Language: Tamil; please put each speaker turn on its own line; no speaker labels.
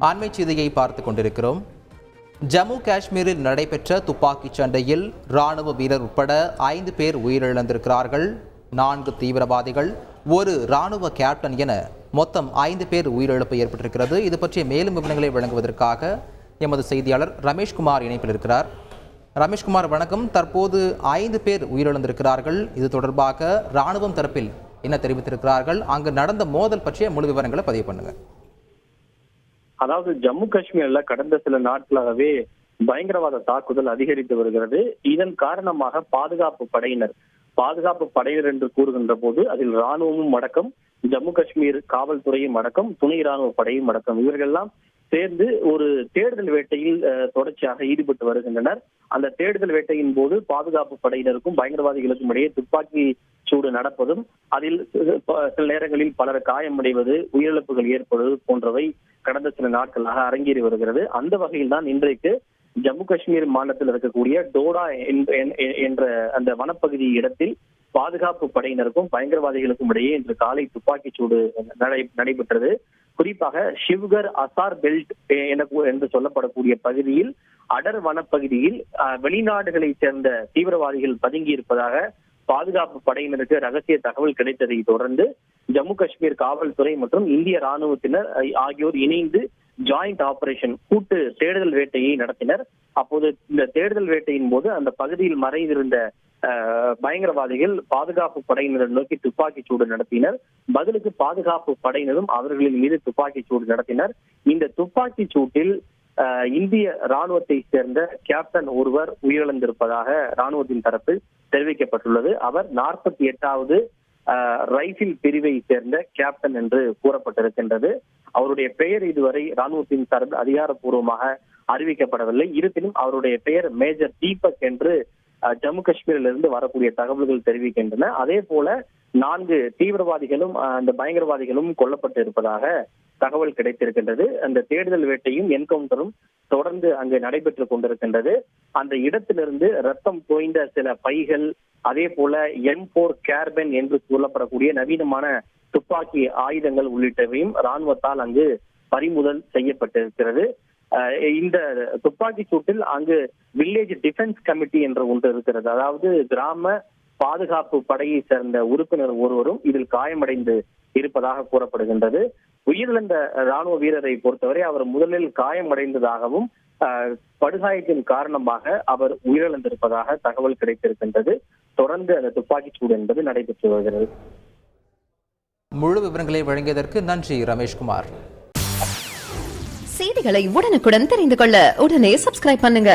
அண்மை செய்தியை பார்த்துக் கொண்டிருக்கிறோம். ஜம்மு காஷ்மீரில் நடைபெற்ற துப்பாக்கிச் சண்டையில் ராணுவ வீரர் உட்பட 5 பேர் உயிரிழந்திருக்கிறார்கள். 4 தீவிரவாதிகள், 1 ராணுவ கேப்டன் என மொத்தம் 5 பேர் உயிரிழப்பு ஏற்பட்டிருக்கிறது. இது பற்றிய மேலும் விவரங்களை வழங்குவதற்காக எமது செய்தியாளர் ரமேஷ்குமார் இணைப்பில் இருக்கிறார். ரமேஷ்குமார் வணக்கம். தற்போது 5 பேர் உயிரிழந்திருக்கிறார்கள். இது தொடர்பாக ராணுவம் தரப்பில் என்ன தெரிவித்திருக்கிறார்கள்? அங்கு நடந்த மோதல் பற்றிய முழு விவரங்களை பதிவு பண்ணுங்க.
அதாவது ஜம்மு காஷ்மீர்ல கடந்த சில நாட்களாகவே பயங்கரவாத தாக்குதல் அதிகரித்து வருகிறது. இதன் காரணமாக பாதுகாப்பு படையினர் என்று கூறுகின்ற போது அதில் ராணுவமும் அடக்கம், ஜம்மு காஷ்மீர் காவல்துறையும் அடக்கம், துணை ராணுவ படையும் அடக்கம், இவர்களெல்லாம் சேர்ந்து ஒரு தேடுதல் வேட்டையில் தொடர்ச்சியாக ஈடுபட்டு வருகின்றனர். அந்த தேடுதல் வேட்டையின் போது பாதுகாப்பு படையினருக்கும் பயங்கரவாதிகளுக்கும் இடையே துப்பாக்கி சூடு நடப்பதும், அதில் சில நேரங்களில் பலர் காயமடைவது, உயிரிழப்புகள் ஏற்படுவது போன்றவை கடந்த சில நாட்களாக அரங்கேறி வருகிறது. அந்த வகையில் தான் இன்றைக்கு ஜம்மு காஷ்மீர் மாநிலத்தில் இருக்கக்கூடிய டோடா என்ற அந்த வனப்பகுதி இடத்தில் பாதுகாப்பு படையினருக்கும் பயங்கரவாதிகளுக்கும் இடையே இன்று காலை துப்பாக்கி சூடு நடைபெற்றது. குறிப்பாக ஷிவ்கர் அசார் பெல்ட் என்று சொல்லப்படக்கூடிய பகுதியில் அடர் வனப்பகுதியில் வெளிநாடுகளை சேர்ந்த தீவிரவாதிகள் பதுங்கி இருப்பதாக பாதுகாப்பு படையினருக்கு ரகசிய தகவல் கிடைத்ததை தொடர்ந்து ஜம்மு காஷ்மீர் காவல்துறை மற்றும் இந்திய ராணுவத்தினர் ஆகியோர் இணைந்து ஜாயிண்ட் ஆபரேஷன் கூட்டு தேடுதல் வேட்டையை நடத்தினர். அப்போது இந்த தேடுதல் வேட்டையின் போது அந்த பகுதியில் மறைந்திருந்த பயங்கரவாதிகள் பாதுகாப்பு படையினரை நோக்கி துப்பாக்கி சூடு நடத்தினர். பதிலுக்கு பாதுகாப்பு படையினரும் அவர்களின் மீது துப்பாக்கி சூடு நடத்தினர். இந்த துப்பாக்கி சூட்டில் இந்திய ராணுவத்தை சேர்ந்த கேப்டன் ஒருவர் உயிரிழந்திருப்பதாக ராணுவத்தின் தரப்பில் தெரிவிக்கப்பட்டுள்ளது. அவர் 48வது ரைபிள் பிரிவை சேர்ந்த கேப்டன் என்று கூறப்பட்டிருக்கின்றது. அவருடைய பெயர் இதுவரை ராணுவத்தின் சார்பில் அதிகாரப்பூர்வமாக அறிவிக்கப்படவில்லை. இருப்பினும் அவருடைய பெயர் மேஜர் தீபக் என்று ஜம்மு காஷ்மீரிலிருந்து வரக்கூடிய தகவல்கள் தெரிவிக்கின்றன. அதே போல 4 தீவிரவாதிகளும் அந்த பயங்கரவாதிகளும் கொல்லப்பட்டு இருப்பதாக தகவல் கிடைத்திருக்கின்றது. அந்த தேடுதல் வேட்டையும் என்கவுண்டரும் தொடர்ந்து அங்கு நடைபெற்றுக் கொண்டிருக்கின்றது. அந்த இடத்திலிருந்து ரத்தம் தோய்ந்த சில பைகள், அதே போல M4 கார்பன் என்று சொல்லப்படக்கூடிய நவீனமான துப்பாக்கி ஆயுதங்கள் உள்ளிட்டவையும் ராணுவத்தால் அங்கு பறிமுதல் செய்யப்பட்டிருக்கிறது. இந்த துப்பாக்கி சூட்டில் அங்கு வில்லேஜ் டிஃபென்ஸ் கமிட்டி என்ற ஒன்று இருக்கிறது. அதாவது கிராம பாதுகாப்பு படையை சேர்ந்த உறுப்பினர் ஒருவரும் இதில் காயமடைந்து இருப்பதாக கூறப்படுகின்றது. உயிரிழந்த ராணுவ வீரரை பொறுத்தவரை அவர் முதலில் காயமடைந்ததாகவும் படுகாயத்தின் காரணமாக அவர் உயிரிழந்திருப்பதாக தகவல் கிடைத்திருக்கின்றது. தொடர்ந்து அந்த துப்பாக்கி சூடு என்பது நடைபெற்று வருகிறது.
முழு விவரங்களை வழங்கியதற்கு நன்றி ரமேஷ்குமார்.
செய்திகளை உடனுக்குடன் தெரிந்து கொள்ள உடனே சப்ஸ்கிரைப் பண்ணுங்க.